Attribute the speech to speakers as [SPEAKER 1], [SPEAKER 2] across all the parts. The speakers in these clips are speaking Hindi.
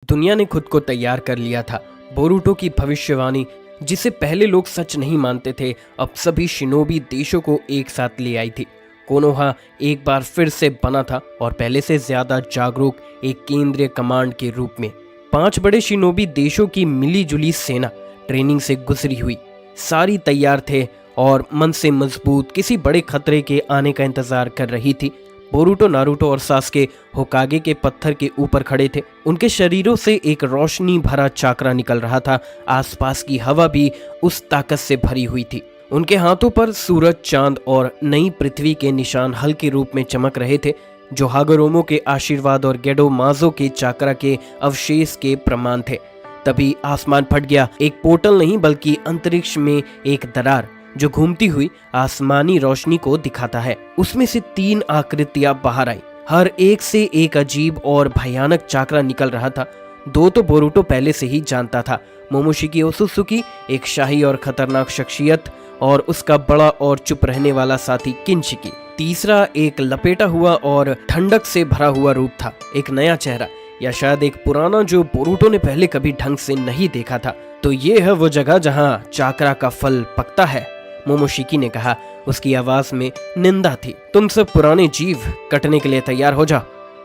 [SPEAKER 1] दुनिया ने खुद को तैयार कर लिया था। बोरुटो की भविष्यवाणी, जिसे पहले लोग सच नहीं मानते थे, अब सभी शिनोबी देशों को एक साथ ले आई थी। कोनोहा एक बार फिर से बना था और पहले से ज्यादा जागरूक एक केंद्रीय कमांड के रूप में। 5 बड़े शिनोबी देशों की मिलीजुली सेना ट्रेनिंग से गुजरी हुई, सारी तैयार थे और मन से मजबूत किसी बड़े खतरे के आने का इंतजार कर रही थी। बोरुटो, नारुतो और सास्के होकागे के पत्थर के ऊपर खड़े थे। उनके शरीरों से एक रोशनी भरा चाकरा निकल रहा था। आसपास की हवा भी उस ताकत से भरी हुई थी। उनके हाथों पर सूरज, चांद और नई पृथ्वी के निशान हल्के रूप में चमक रहे थे, जो हागरोमो के आशीर्वाद और गेडो माजो के चाकरा के अवशेष के प्रमाण थे। तभी आसमान फट गया। एक पोर्टल नहीं बल्कि अंतरिक्ष में एक दरार जो घूमती हुई आसमानी रोशनी को दिखाता है। उसमें से 3 आकृतियां बाहर आई। हर एक से एक अजीब और भयानक चाकरा निकल रहा था। 2 तो बोरुटो पहले से ही जानता था, मोमोशिकी ओसुत्सुकी, एक शाही और खतरनाक शख्सियत, और उसका बड़ा और चुप रहने वाला साथी किनशिकी। तीसरा एक लपेटा हुआ और ठंडक से भरा हुआ रूप था, एक नया चेहरा, या शायद एक पुराना जो बोरुटो ने पहले कभी ढंग से नहीं देखा था। तो ये है वो जगह जहां चाकरा का फल पकता है, मोमोशिकी ने कहा। उसकी आवाज में निंदा थी। तुम सब पुराने जीव, कटने के लिए तैयार हो जा।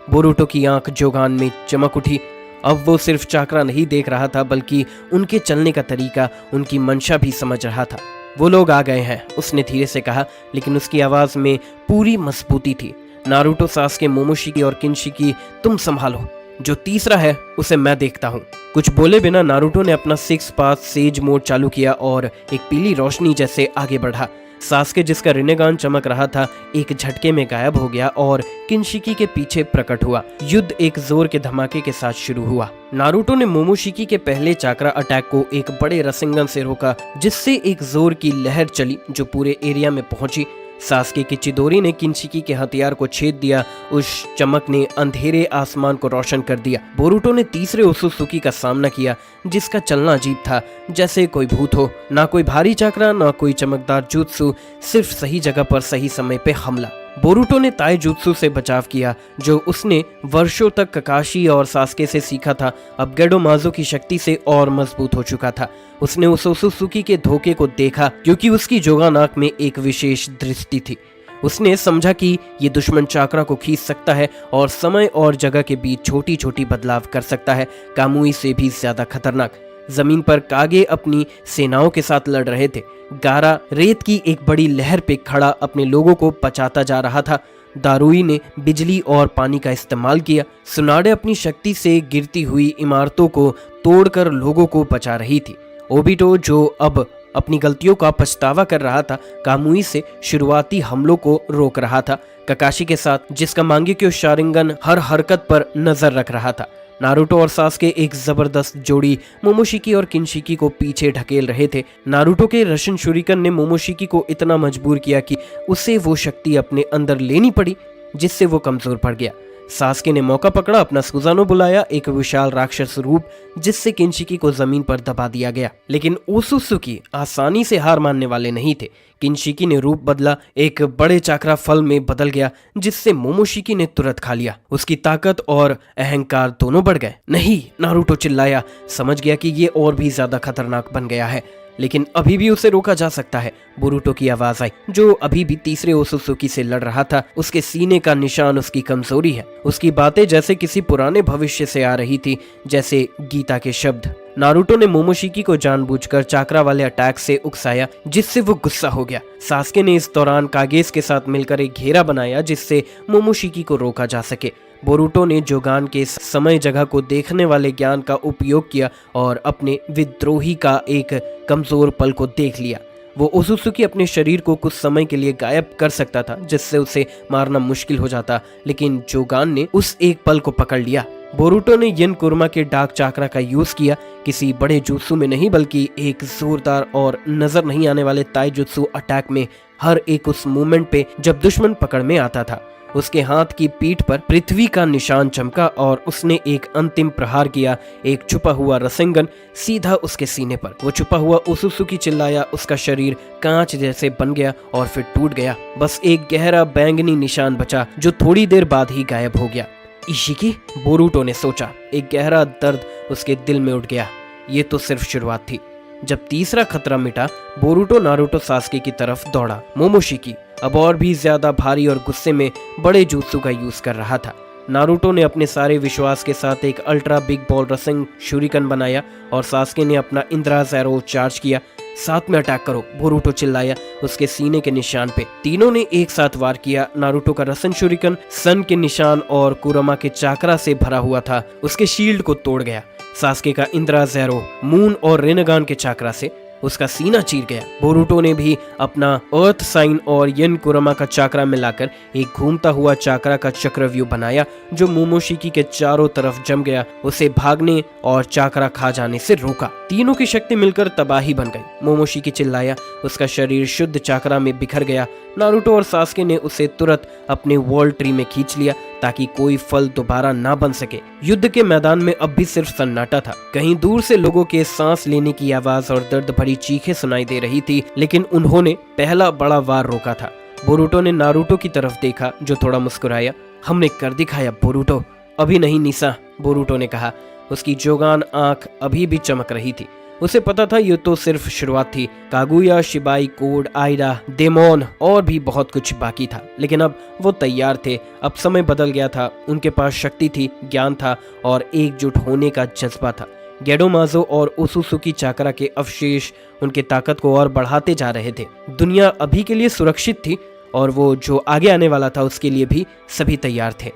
[SPEAKER 1] बोरुटो की आंख जोगान में चमक उठी। अब वो सिर्फ चाकरा नहीं देख रहा था, बल्कि उनके चलने का तरीका, उनकी मंशा भी समझ रहा था। वो लोग आ गए हैं, उसने धीरे से कहा, लेकिन उसकी आवाज में पूरी मजबूती थी। नारुतो, सास्के, मोमोशिकी और किनशिकी, तुम संभालो। जो तीसरा है उसे मैं देखता हूँ। कुछ बोले बिना नारुतो ने अपना 6 पास सेज मोड चालू किया और एक पीली रोशनी जैसे आगे बढ़ा। सास्के, जिसका रिनेगान चमक रहा था, एक झटके में गायब हो गया और किनशिकी के पीछे प्रकट हुआ। युद्ध एक जोर के धमाके के साथ शुरू हुआ। नारुतो ने मोमोशिकी के पहले चाकरा अटैक को एक बड़े रसिंगन से रोका, जिससे एक जोर की लहर चली जो पूरे एरिया में पहुंची। सास्के की चिदोरी ने किनशिकी के हथियार को छेद दिया। उस चमक ने अंधेरे आसमान को रोशन कर दिया। बोरुटो ने तीसरे ओसुत्सुकी का सामना किया, जिसका चलना अजीब था, जैसे कोई भूत हो। ना कोई भारी चाकरा, ना कोई चमकदार जुत्सु, सिर्फ सही जगह पर सही समय पे हमला। बोरुटो ने ताई जुत्सु से बचाव किया, जो उसने वर्षों तक ककाशी और सास्के से सीखा था। अब गेडो माजो की शक्ति से और मजबूत हो चुका था। उसने उस ओसुत्सुकी के धोखे को देखा, क्योंकि उसकी जोगान आंख में एक विशेष दृष्टि थी। उसने समझा कि ये दुश्मन चाकरा को खींच सकता है और समय और जगह के बीच छोटी छोटी बदलाव कर सकता है, कामुई से भी ज्यादा खतरनाक। जमीन पर कागे अपनी सेनाओं के साथ लड़ रहे थे। गारा रेत की एक बड़ी लहर पे खड़ा अपने लोगों को बचाता जा रहा था। दारुई ने बिजली और पानी का इस्तेमाल किया। सुनाडे अपनी शक्ति से गिरती हुई इमारतों को तोड़कर लोगों को बचा रही थी। ओबिटो, जो अब अपनी गलतियों का पछतावा कर रहा था, कामुई से शुरुआती हमलों को रोक रहा था। ककाशी के साथ, जिसका मांगेक्यो शारिंगन हर हरकत पर नजर रख रहा था। नारुतो और सास्के एक जबरदस्त जोड़ी मोमोशिकी और किनशिकी को पीछे ढकेल रहे थे। नारुतो के रशियन शुरिकन ने मोमोशिकी को इतना मजबूर किया कि उसे वो शक्ति अपने अंदर लेनी पड़ी, जिससे वो कमजोर पड़ गया। सास्के ने मौका पकड़ा, अपना सुजानो बुलाया, एक विशाल राक्षस रूप, जिससे किनशिकी को जमीन पर दबा दिया गया। लेकिन ओसुत्सुकी आसानी से हार मानने वाले नहीं थे। किनशिकी ने रूप बदला, एक बड़े चाकरा फल में बदल गया, जिससे मोमोशिकी ने तुरंत खा लिया। उसकी ताकत और अहंकार दोनों बढ़ गए। नहीं, नारुतो चिल्लाया, समझ गया कि ये और भी ज्यादा खतरनाक बन गया है, लेकिन अभी भी उसे रोका जा सकता है। बोरुटो की आवाज आई, जो अभी भी तीसरे ओसुत्सुकी से लड़ रहा था। उसके सीने का निशान उसकी कमजोरी है। उसकी बातें जैसे किसी पुराने भविष्य से आ रही थी, जैसे गीता के शब्द। नारुतो ने मोमोशिकी को जानबूझकर चाकरा वाले अटैक से उकसाया, जिससे वो गुस्सा हो गया। सास्के ने इस दौरान कागेस के साथ मिलकर एक घेरा बनाया, जिससे मोमोशिकी को रोका जा सके। बोरुटो ने जोगान के समय जगह को देखने वाले ज्ञान का उपयोग किया और अपने विद्रोही का एक कमजोर पल को देख लिया। वो ओसुत्सुकी अपने शरीर को कुछ समय के लिए गायब कर सकता था, जिससे उसे मारना मुश्किल हो जाता, लेकिन जोगान ने उस एक पल को पकड़ लिया। बोरुटो ने यिन कुरमा के डार्क चाकरा का यूज किया, किसी बड़े जुत्सु में नहीं, बल्कि एक जोरदार और नजर नहीं आने वाले ताई जुत्सु अटैक में। हर एक उस मूवमेंट पे जब दुश्मन पकड़ में आता था, उसके हाथ की पीठ पर पृथ्वी का निशान चमका और उसने एक अंतिम प्रहार किया। एक छुपा हुआ रसिंगन सीधा उसके सीने पर। वो छुपा हुआ ओसुत्सुकी चिल्लाया, उसका शरीर कांच जैसे बन गया और फिर टूट गया। बस एक गहरा बैंगनी निशान बचा, जो थोड़ी देर बाद ही गायब हो गया। इशिकी, बोरूटो ने सोचा। एक गहरा दर्द उसके दिल में उठ गया। ये तो सिर्फ शुरुआत थी। जब तीसरा खतरा मिटा, बोरूटो नारुतो सास्के की तरफ दौड़ा। मोमोशिकी अब और भी ज्यादा भारी और गुस्से में बड़े jutsu का यूज कर रहा था। नारुतो ने अपने सारे विश्वास के साथ एक अल्ट्रा बिग बॉल रसिंग शूरिकन बनाया और सास्के ने अपना इंद्रा ज़ैरो चार्ज किया। साथ में अटैक करो, बोरूटो चिल्लाया उसके सीने के निशान पे। तीनों ने एक साथ वार किया। नारुतो का रसन शूरिकन सन के निशान और कुरमा के चाकरा से भरा हुआ था, उसके शील्ड को तोड़ गया। सास्के का इंद्रा ज़ैरो मून और रेनेगान के चाकरा से उसका सीना चीर गया। बोरूटो ने भी अपना अर्थ साइन और यन कुरमा का चाकरा मिलाकर एक घूमता हुआ चाकरा का चक्रव्यूह बनाया जो मोमोशिकी के चारों तरफ जम गया, उसे भागने और चाकरा खा जाने से रोका। तीनों की शक्ति मिलकर तबाही बन गई। मोमोशिकी चिल्लाया, उसका शरीर शुद्ध चाकरा में बिखर गया। नारुतो और सास्के ने उसे तुरंत अपने वर्ल्ड ट्री में खींच लिया ताकि कोई फल दोबारा ना बन सके। युद्ध के मैदान में अब भी सिर्फ सन्नाटा था। कहीं दूर से लोगों के सांस लेने की आवाज और दर्द भरी चीखें सुनाई दे रही थी, लेकिन उन्होंने पहला बड़ा वार रोका था। बोरूटो ने नारुतो की तरफ देखा जो थोड़ा मुस्कुराया। हमने कर दिखाया बोरूटो। अभी नहीं निसा, बोरूटो ने कहा। उसकी जोगान आंख अभी भी चमक रही थी। उसे पता था ये तो सिर्फ शुरुआत थी। कागुया, शिबाई, कोड, आइडा, डेमोन और भी बहुत कुछ बाकी था, लेकिन अब वो तैयार थे। अब समय बदल गया था। उनके पास शक्ति थी, ज्ञान था और एकजुट होने का जज्बा था। गेडोमाजो और ओसुसुकी चाकरा के अवशेष उनके ताकत को और बढ़ाते जा रहे थे। दुनिया अभी के लिए सुरक्षित थी और वो जो आगे आने वाला था उसके लिए भी सभी तैयार थे।